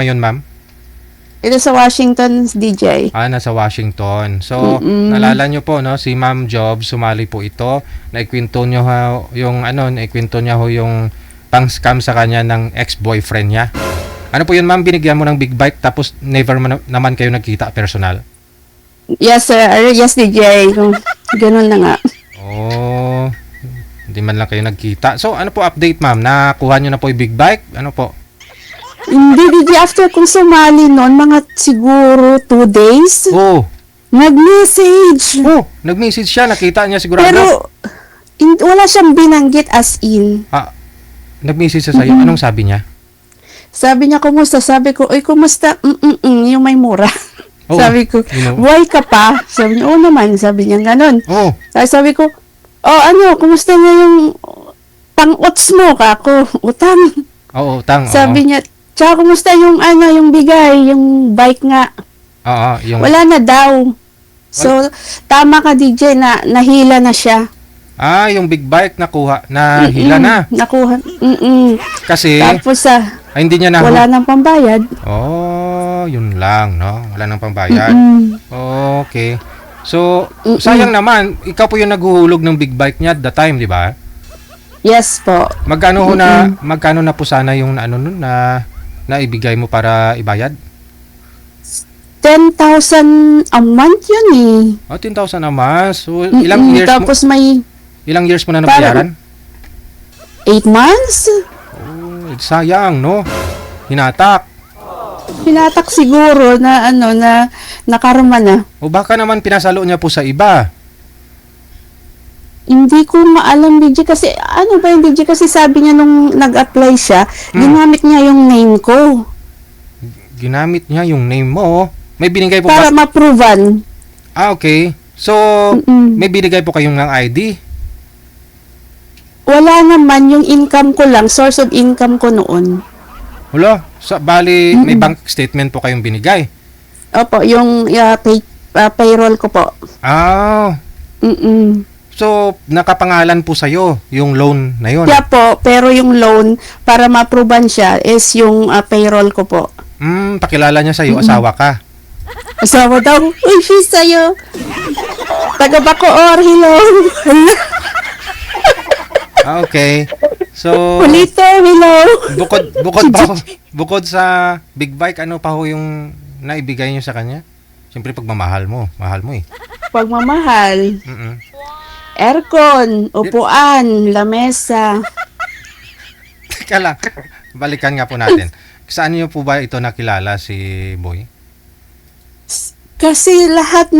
Ngayon, ma'am? Ito sa Washington, DJ. Nasa Washington. So, nalala nyo po, no, si Ma'am Job, sumali po ito. Naikwento nyo naikwento niya ho yung pang-scam sa kanya ng ex-boyfriend niya. Ano po yun, ma'am? Binigyan mo ng big bike tapos never naman kayo nagkita personal? Yes, sir. Yes, DJ. Ganun na nga. Oh, hindi man lang kayo nagkita. So, ano po update, ma'am? Nakuha nyo na po yung big bike? Ano po? Hindi, DJ. After kong sumali noon, mga siguro 2 days, Oh, nag-message. nag-message siya. Nakita niya sigurado. Pero, wala siyang binanggit as in. Nag-message siya sa'yo. Anong sabi niya? Sabi niya, kumusta? Sabi ko, oy, kumusta? Yung may mura. Oh, Sabi ko, buhay ka pa? Sabi niya, oo naman. Sabi niya, ganun. Oh, Sabi ko, kumusta na yung pang-uts mo, kako? Utang. oo, utang. Sabi niya, tsaka kumusta yung yung bigay, yung bike nga. Oo, yung... Wala na daw. So, tama ka, DJ, na nahila na siya. yung big bike nakuha, nahila na. Nakuha. Kasi, Tapos, hindi niya wala nang pambayad. Oh, yun lang, no? Wala nang pambayad. Okay. So, sayang naman, ikaw po yung naghuhulog ng big bike niya at the time, di ba? Yes po. Magkano na po sana yung naibigay mo para ibayad? 10,000 a month yun eh. 10,000 naman. So, ilang years Tapos ilang years mo na nabayaran? 8 months? Oh, sayang, no? Hinatak. Hinatak siguro na na nakarma na. O baka naman pinasalo niya po sa iba. Hindi ko maalam, DJ, kasi yung DJ, kasi sabi niya nung nag-apply siya, ginamit niya yung name ko. Ginamit niya yung name mo. May binigay po Para ma-proven. Okay. So, may binigay po kayong ng ID? Wala naman, yung income ko lang, source of income ko noon. Wala. Bali, may bank statement po kayong binigay? Opo, yung payroll ko po. So, nakapangalan po sa'yo yung loan na yun? Kaya po, pero yung loan, para ma-proven siya, is yung payroll ko po. Pakilala niya sa'yo, asawa ka? Asawa daw, uy, she's sa'yo. Taga Bacoor, hello. Okay. So, Pulito, hello. bukod sa big bike, ano pa ho yung naibigay niyo sa kanya? Siyempre, pagmamahal mo. Mahal mo eh. Pagmamahal. Aircon, upuan, lamesa. Teka lang. Balikan nga po natin. Saan niyo po ba ito nakilala si Boy? Kasi lahat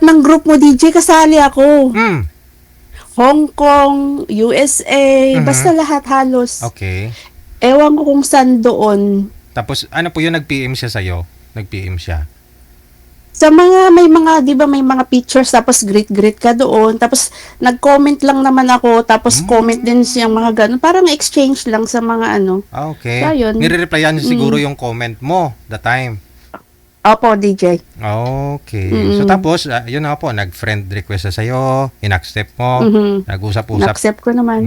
ng group mo, DJ, kasali ako. Hong Kong, USA, basta lahat halos. Okay. Ewan ko kung saan doon. Tapos, ano po yun, nag-PM siya sa'yo? Nag-PM siya? Sa may mga, di ba, may mga pictures, tapos greet ka doon. Tapos, nag-comment lang naman ako, tapos comment din siyang mga ganun. Parang exchange lang sa mga Okay. So, yun. Nire-replyan niya siguro yung comment mo, the time. Opo, DJ. Okay. So, tapos, yun na po, nag-friend request na sa'yo, in-accept mo, nag-usap-usap. Na-accept ko naman.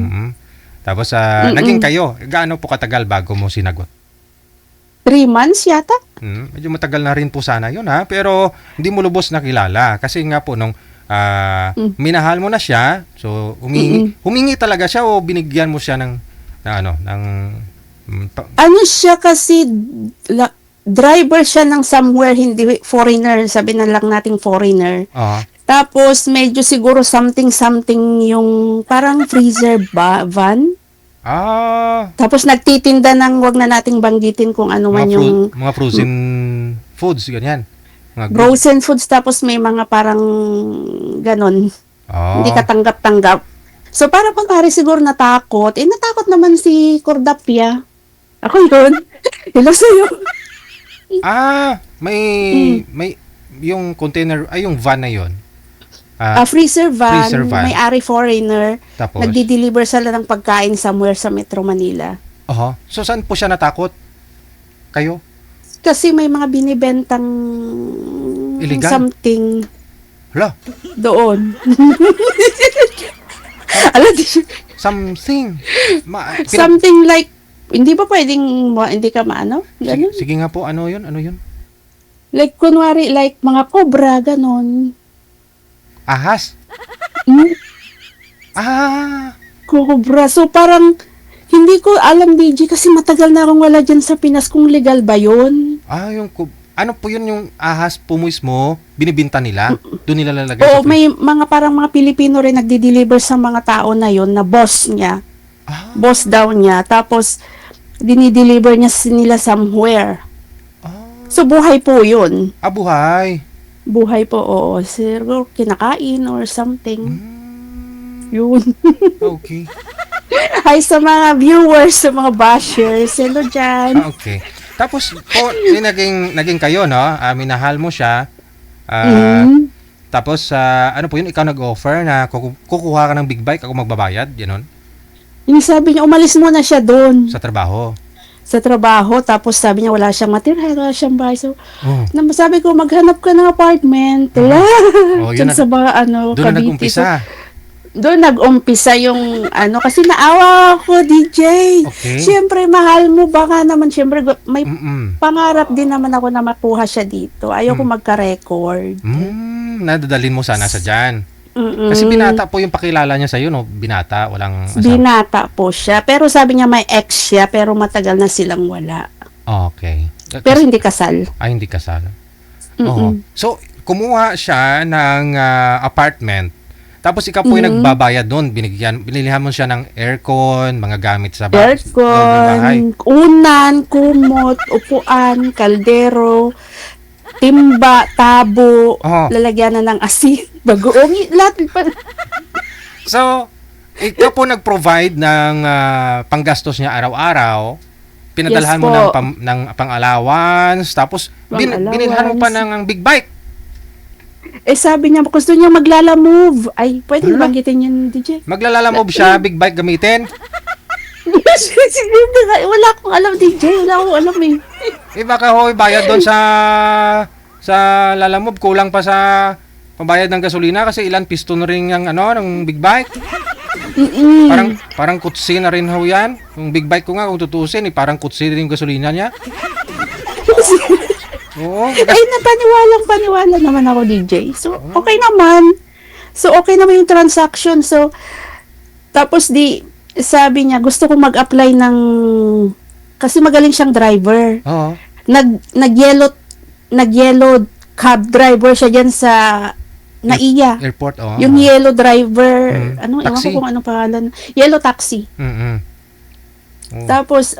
Tapos, naging kayo. Gaano po katagal bago mo sinagot? 3 months yata? Medyo matagal na rin po sana yun, ha? Pero, hindi mo lubos nakilala. Kasi nga po, nung minahal mo na siya, so, humingi talaga siya o binigyan mo siya ng siya kasi, driver siya ng somewhere, hindi foreigner, sabi na lang nating foreigner. Tapos, medyo siguro something yung parang freezer van. Tapos, nagtitinda ng, wag na nating banggitin kung ano man yung... Mga frozen foods, ganyan. Frozen foods, tapos may mga parang ganon. Hindi katanggap-tanggap. So, para pagkari siguro natakot. Natakot naman si Cordapia. Ako yun. Hello sa'yo. May yung container, yung van na yun. Freezer van, may-ari foreigner. Tapos? Nagdi-deliver sila ng pagkain somewhere sa Metro Manila. So, saan po siya natakot? Kayo? Kasi may mga binibentang illegal? Something. Hala? Doon. Something like Hindi ba pwedeng hindi ka maano? Sige, Ganun. sige nga po, ano yun? Ano yun? Like, kunwari, like, mga cobra, ganon. Ahas? Hmm? Ah, Cobra. So, parang, hindi ko alam, DJ, kasi matagal na akong wala dyan sa Pinas kung legal ba yun. ano po yun yung ahas po mismo, binibinta nila? Doon nila lalagay Oo, sa may mga parang mga Pilipino rin nagdi-deliver sa mga tao na yon na boss niya. Ah, Boss daw niya. Tapos, dinideliver niya nila somewhere. So, buhay po yun. buhay. Buhay po, oo. Siguro, kinakain or something. Hmm, Yun. okay. Hi sa mga viewers, sa mga bashers. Hello dyan. Okay. Tapos po, naging kayo, no? Minahal mo siya. Mm. Tapos, ano po yun, ikaw nag-offer na kukuha ka ng big bike, ako magbabayad, gano'n, Yung sabi niya, umalis muna siya doon sa trabaho. sa trabaho. Tapos sabi niya, wala siyang matirahan, wala siyang bahay. So, Oh, sabi ko, maghanap ka ng apartment. Wala. Oh, yun Dyan na- sa mga, doon na Cavite. nag-umpisa. Doon nag-umpisa yung kasi naawa ako, DJ. Okay. Siyempre, mahal mo. Baka naman, siyempre, may Mm-mm. pangarap din naman ako na makuha siya dito. Ayoko magka-record. Nadadalin mo sana sa dyan. Mm-mm. Kasi binata po yung pakilala niya sa'yo, no? Binata, walang asawa. Binata po siya. Pero sabi niya may ex siya, pero matagal na silang wala. Okay. Pero hindi kasal. Hindi kasal. Oo. Mm-mm. So, kumuha siya ng apartment. Tapos ikaw po yung nagbabayad doon. Binilihan mo siya ng aircon, mga gamit sa bahay. Aircon, unan, kumot, upuan, kaldero, timba, tabo, Oo. lalagyan na ng asin, bagoong, lahat pa. So, ikaw po nag-provide ng panggastos niya araw-araw. Pinadalhan Yes mo po. ng pang-allowance. Tapos, Pang-allowance. binilhan mo pa ng big bike. Sabi niya, gusto niya maglala-move. Ay, pwede Hala. banggitin yun, DJ. Maglalala-move siya, big bike gamitin. Wala akong alam, DJ. Wala akong alam eh. Baka hoy, bayad doon sa lalamove. Kulang pa sa pambayad ng gasolina kasi ilan piston ring ng ng big bike. Mm-mm. Parang kutsi na rin ho yan. Yung big bike ko nga kung tutusin, parang kutsi rin yung gasolina niya. Oo. Ay, paniwala naman ako, DJ. So, okay naman. So, okay naman yung transaction. So, tapos sabi niya, gusto kong mag-apply kasi magaling siyang driver. Oo. Nag-yellow cab driver siya dyan sa Naiya. Airport, oo. Yung yellow driver, ewan Taxi. ko kung anong pangalan. Yellow taxi. Mm-mm. Tapos,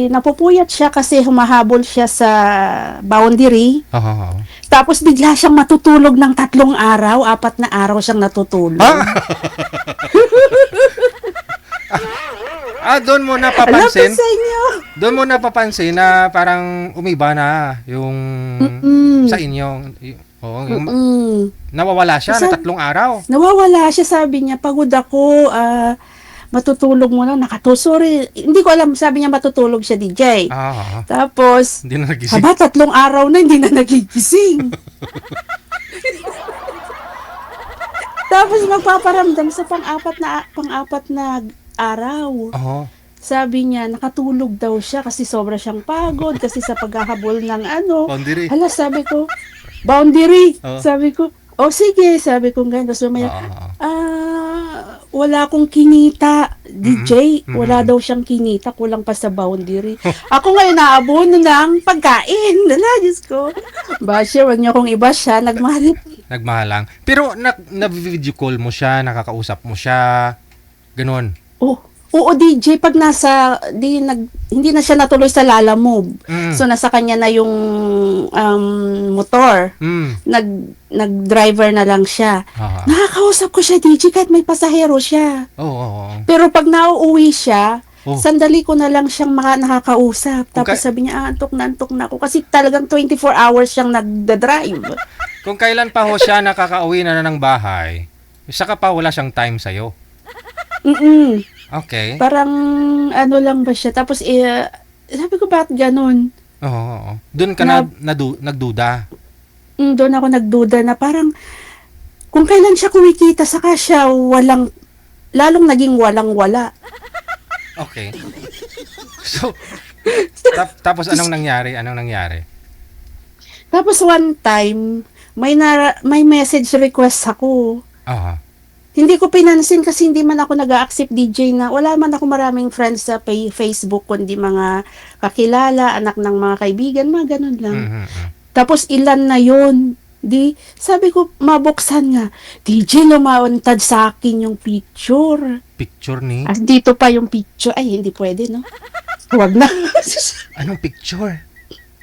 napupuyat siya kasi humahabol siya sa boundary. Oo. Tapos bigla siyang matutulog ng 3 araw, 4 na araw siyang natutulog. Doon mo Alam ko napapansin. sa inyo. Doon mo napapansin na parang umiba na yung sa inyo. Oo, nawawala siya na 3 araw. Nawawala siya, sabi niya, pagod ako, matutulog muna, sorry, hindi ko alam, sabi niya matutulog siya, DJ. Tapos, Hindi na nagising. 3 araw na, hindi na nagigising. Tapos magpaparamdam sa pang-apat na araw. Oo. Sabi niya, nakatulog daw siya kasi sobra siyang pagod kasi sa paghahabol ng Boundary. Hala, sabi ko, boundary. Oo. Sabi ko, sige, sabi ko ganyan. Tapos Oo. wala akong kinita, DJ. Wala daw siyang kinita, kulang pa sa boundary. Ako ngayon naabono ng pagkain. Dala, Diyos ko. Basher, wag niyo akong iba siya. Nagmahalang. Pero na-video call mo siya, nakakausap mo siya. Ganon. Oo, DJ, pag hindi na siya natuloy sa Lalamove. So, nasa kanya na yung motor. Nag-driver na lang siya. Nakakausap ko siya, DJ, kahit may pasahero siya. Oo. Pero pag nauuwi siya, sandali ko na lang siyang nakakausap. Tapos sabi niya, antok na ako. Kasi talagang 24 hours siyang nagda-drive. Kung kailan pa ho siya nakakauwi na ng bahay, saka pa wala siyang time sa'yo. Okay. Parang lang ba siya. Tapos sabi ko, bakit ganun? Oo. Doon ka nagduda. Doon ako nagduda na parang kung kailan siya kumikita, saka siya lalong naging walang-wala. Okay. So, tapos anong nangyari? Anong nangyari? Tapos one time, may message request ako. Aha. Hindi ko pinansin kasi hindi man ako nag-accept DJ na. Wala man ako maraming friends sa Facebook, kundi mga kakilala, anak ng mga kaibigan, mga ganun lang. Tapos ilan na yun. Di, sabi ko, mabuksan nga. DJ, lumawantad sa akin yung picture. Picture ni? Dito pa yung picture. Ay, hindi pwede, no? Huwag na. Anong picture?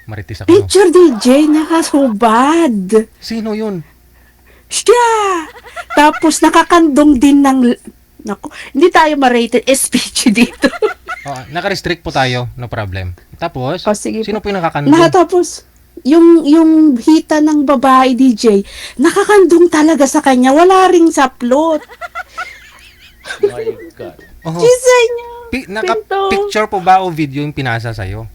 Marites ako. Picture DJ, nakasubad. Sino yun? Siya! Tapos nakakandong din ng... Naku, hindi tayo ma-rated SPG dito. Naka-restrict po tayo, no problem. Tapos, Sige sino po. po yung nakakandong? Tapos, yung hita ng babae DJ, nakakandong talaga sa kanya. Wala ring saplot. My God. Gisay niya. Naka-picture po ba o video yung pinasa sa'yo?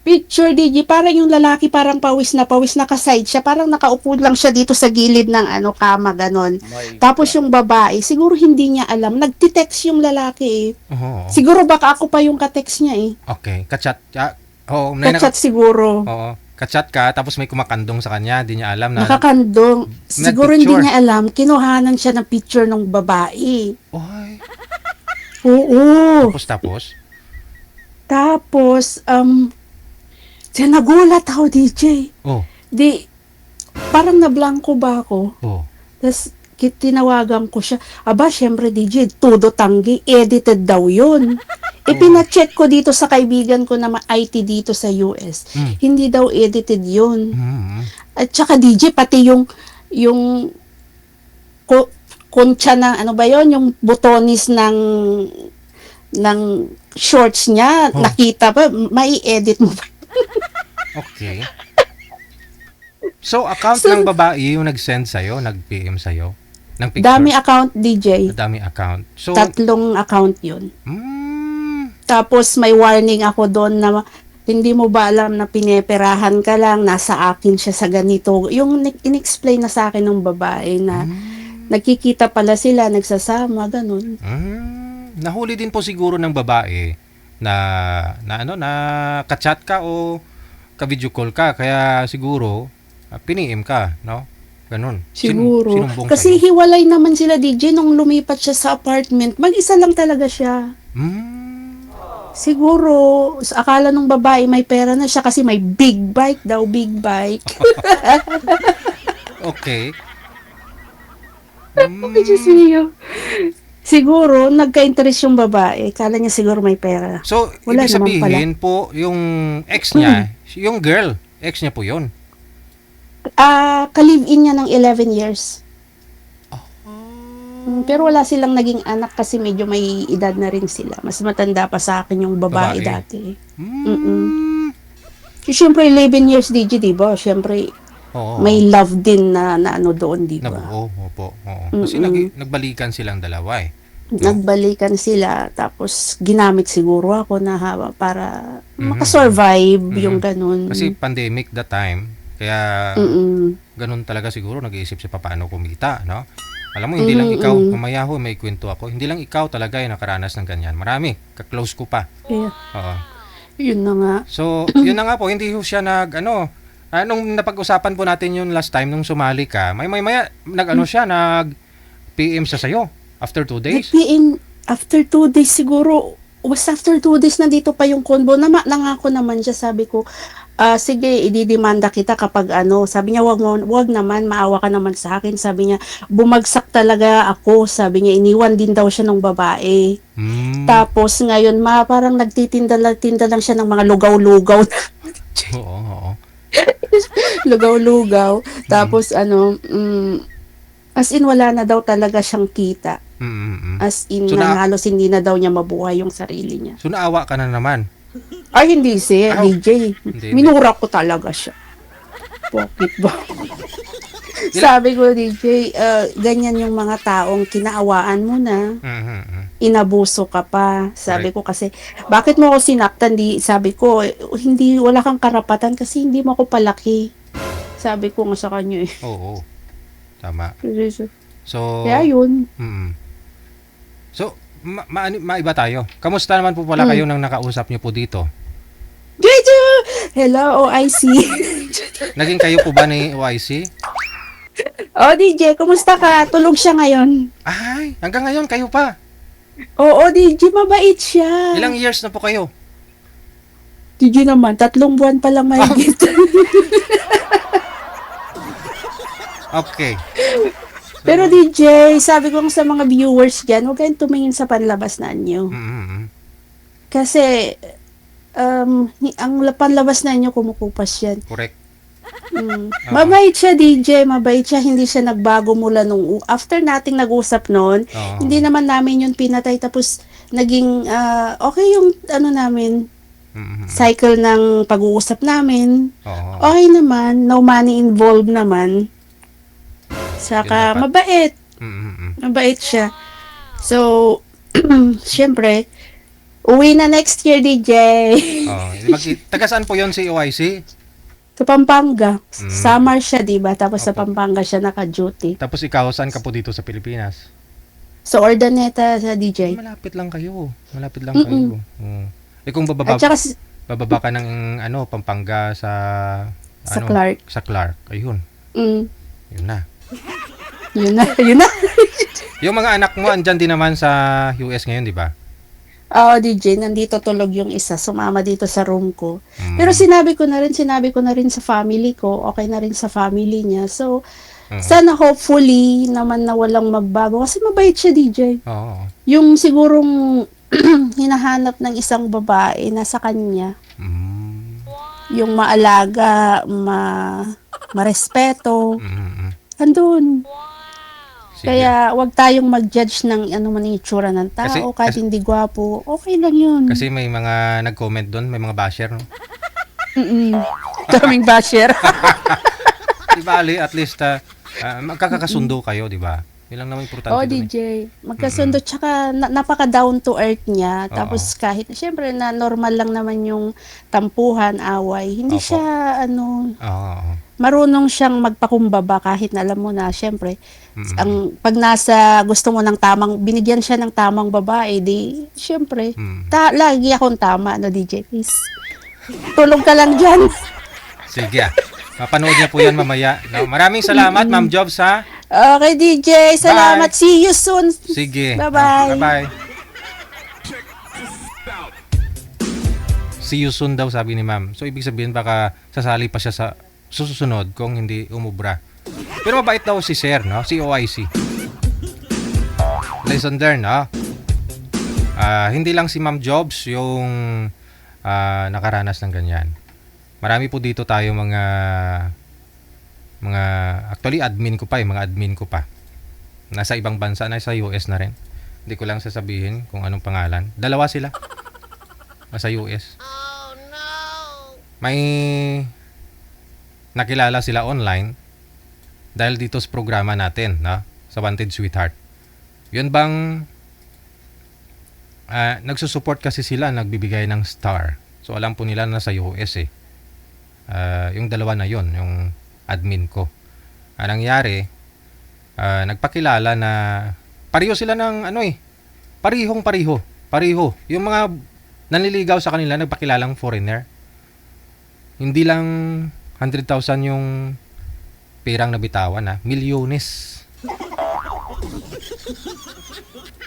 Picture DJ, parang yung lalaki parang pawis na nakaside siya. Parang nakaupo lang siya dito sa gilid ng kama, ganon. Tapos yung babae, siguro hindi niya alam. Nagtitext yung lalaki eh. Siguro baka ako pa yung katext niya eh. Okay. Kachat. Kachat siguro. Oo. Kachat ka, tapos may kumakandong sa kanya. Di niya alam na... Nakakandong. Siguro hindi niya alam. Kinuhanan siya ng picture ng babae. Oy. Oo. Tapos? Tapos, nagulat ako, DJ. Di, parang nablangko ba ako? Tapos, tinawagan ko siya. Aba, syempre, DJ, todo tanggi. Edited daw yun. Pinacheck ko dito sa kaibigan ko na IT dito sa US. Hindi daw edited yun. At saka, DJ, pati yung koncha ng, ano ba yon, yung butonis ng shorts niya, nakita pa, mai-edit mo ba? Okay. So, account ng babae yung nag-send sa'yo, nag-PM sa'yo? Ng picture? Dami account, DJ. Dami account. So, 3 account yun. Tapos may warning ako doon na hindi mo ba alam na pineperahan ka lang, nasa akin siya sa ganito. Yung in-explain na sa akin ng babae na nagkikita pala sila, nagsasama, ganun. Nahuli din po siguro ng babae na ka-chat ka o ka-video call ka, kaya siguro piniim ka, no? Ganun. Siguro. Sinumbong Kasi sa'yo? hiwalay naman sila, DJ, nung lumipat siya sa apartment. Mag-isa lang talaga siya. Siguro, akala nung babae may pera na siya kasi may big bike daw, big bike. Okay. Diyos mio. Siguro, nagka-interest yung babae. Kala niya siguro may pera. So, Wala ibig naman sabihin po, yung ex niya, yung girl, ex niya po yun. Ka-live-in niya ng 11 years. Pero wala silang naging anak kasi medyo may edad na rin sila. Mas matanda pa sa akin yung babae dati. Siyempre, 11 years DJ, diba? Siyempre, may love din na ano doon, diba? Opo. Kasi nagbalikan silang dalawa eh. Nagbalikan sila, tapos ginamit siguro ako na para makasurvive yung ganun. Kasi pandemic that time, kaya ganun talaga siguro, nag-iisip siya paano kumita, no? Alam mo, hindi lang ikaw, mamaya ho, may kwento ako, hindi lang ikaw talaga yung nakaranas ng ganyan. Marami, ka-close ko pa. Yeah. Oo. Yun na nga. So, yun na nga po, hindi ho siya nung napag-usapan po natin yung last time nung sumali ka, maya, nag-PM siya sa'yo after 2 days? Nag-PM after 2 days siguro. After 2 days nandito pa yung combo. Nangako naman siya, sabi ko, sige, ididemanda kita kapag sabi niya, wag naman, maawa ka naman sa akin. Sabi niya, bumagsak talaga ako. Sabi niya, iniwan din daw siya ng babae. Tapos ngayon, parang nagtitinda lang siya ng mga lugaw-lugaw. Oo. Lugaw-lugaw. Tapos as in wala na daw talaga siyang kita. As in, So, halos hindi na daw niya mabuhay yung sarili niya. So, naawa ka na naman. Ay, hindi siya, DJ. Hindi. Minura ko talaga siya. Pocket ba? Sabi ko, DJ, ganyan yung mga taong kinaawaan mo na, inabuso ka pa. Sabi ko kasi, bakit mo ako sinaktan? Sabi ko, hindi, wala kang karapatan kasi hindi mo ako palaki. Sabi ko nga sa kanya eh. Oo. Tama. So, Kaya yun. So, maiba tayo. Kamusta naman po pala kayo nang nakausap niyo po dito? Jeju! Hello, OIC. Naging kayo po ba ni OIC? Oh, DJ, kumusta ka? Tulog siya ngayon. Ay, hanggang ngayon kayo pa. Oo, DJ, mabait siya. Ilang years na po kayo? DJ naman, 3 buwan pa lang mahigit. Okay. Pero DJ, sabi ko sa mga viewers dyan, huwag kayong tumingin sa panlabas na nyo. Mm-hmm. Kasi, ang panlabas na nyo, kumukupas yan. Correct. Mabait siya, DJ. Mabait siya. Hindi siya nagbago mula nung after nating nag-usap noon. Hindi naman namin yun pinatay. Tapos, naging okay yung namin, cycle ng pag-uusap namin. Okay naman. No money involved naman. Saka, mabait. Mabait siya. So, syempre, uwi na next year, DJ. Taga saan po yun si OIC? Sa Pampanga. Summer siya, diba? Tapos sa Pampanga siya naka-duty. Tapos ikaw, saan ka po dito sa Pilipinas? Sa Ordaneta, sa DJ. Malapit lang kayo. Kayo. Kung bababa, bababa ka ng Pampanga sa Clark. Sa Clark. Ayun. Yun na. Yun na. Yung mga anak mo, andyan din naman sa US ngayon, di ba? Oo, DJ, nandito tulog yung isa, sumama dito sa room ko. Pero sinabi ko na rin sa family ko, okay na rin sa family niya. So, sana hopefully naman na walang magbago. Kasi mabait siya, DJ. Oo. Yung sigurong hinahanap ng isang babae na sa kanya. Yung maalaga, marespeto. Andun. Sige. Kaya wag tayong mag-judge ng man yung itsura ng tao, kahit hindi gwapo. Okay lang yun. Kasi may mga nag-comment doon, may mga basher, no? Daming basher. Di bali, at least magkakasundo kayo, di ba? Yun lang naman importante. DJ. Magkasundo. Tsaka napaka down to earth niya. Tapos kahit, syempre na normal lang naman yung tampuhan, away. Hindi siya, marunong siyang magpakumbaba kahit na alam mo na, syempre, pag nasa gusto mo ng binigyan siya ng tamang babae, di, syempre, lagi akong tama, DJ, please. Tulog ka lang dyan. Sige. Mapanood niya po yan mamaya. No? Maraming salamat, Ma'am Jobs, ha? Okay, DJ. Salamat. Bye. See you soon. Sige. Bye-bye. Bye-bye. See you soon daw, sabi ni Ma'am. So, ibig sabihin, baka sasali pa siya sa susunod kung hindi umubra. Pero mabait daw si Sir, no? Si OIC. Lesson learned, no? Hindi lang si Ma'am Jobs yung nakaranas ng ganyan. Marami po dito tayo mga actually admin ko pa, mga admin ko pa. Nasa ibang bansa, nasa US na rin. Hindi ko lang sasabihin kung anong pangalan. 2 sila. Nasa US. Oh no. May nakilala sila online dahil dito sa programa natin, no? Sa Wanted Sweetheart. Yun bang nagsusupport kasi sila, nagbibigay ng star. So alam po nila na sa US eh. Yung 2 na yon, yung admin ko. Anong nangyari, nagpakilala na pareho sila ng pareho. Yung mga nanliligaw sa kanila, nagpakilalang foreigner. Hindi lang 100,000 yung perang nabitawan, milyones.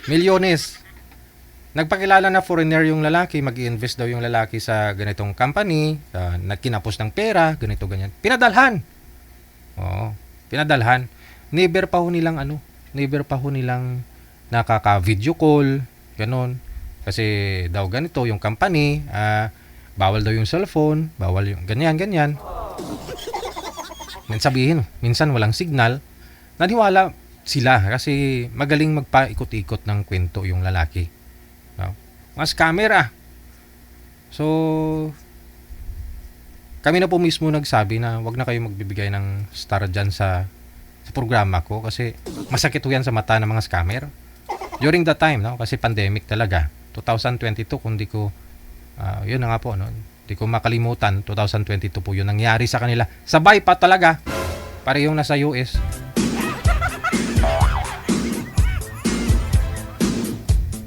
Milyones. Nagpakilala na foreigner yung lalaki, mag-i-invest daw yung lalaki sa ganitong company, nagkinapos ng pera, ganito ganyan. Pinadalhan. Oo, pinadalhan. Never pa ho nilang nakaka-video call, ganon. Kasi daw ganito yung company, bawal daw yung cellphone, bawal yung ganyan. Minsan walang signal. Naniwala sila kasi magaling magpaikot-ikot ng kwento yung lalaki. Mas camera. So, kami na po mismo nagsabi na wag na kayo magbibigay ng star dyan sa programa ko kasi masakit po yan sa mata ng mga scammer. During that time, no? Kasi pandemic talaga. 2022, kung di ko, yun na nga po, no? Di ko makalimutan, 2022 po yun nangyari sa kanila. Sabay pa talaga. Parehong nasa US.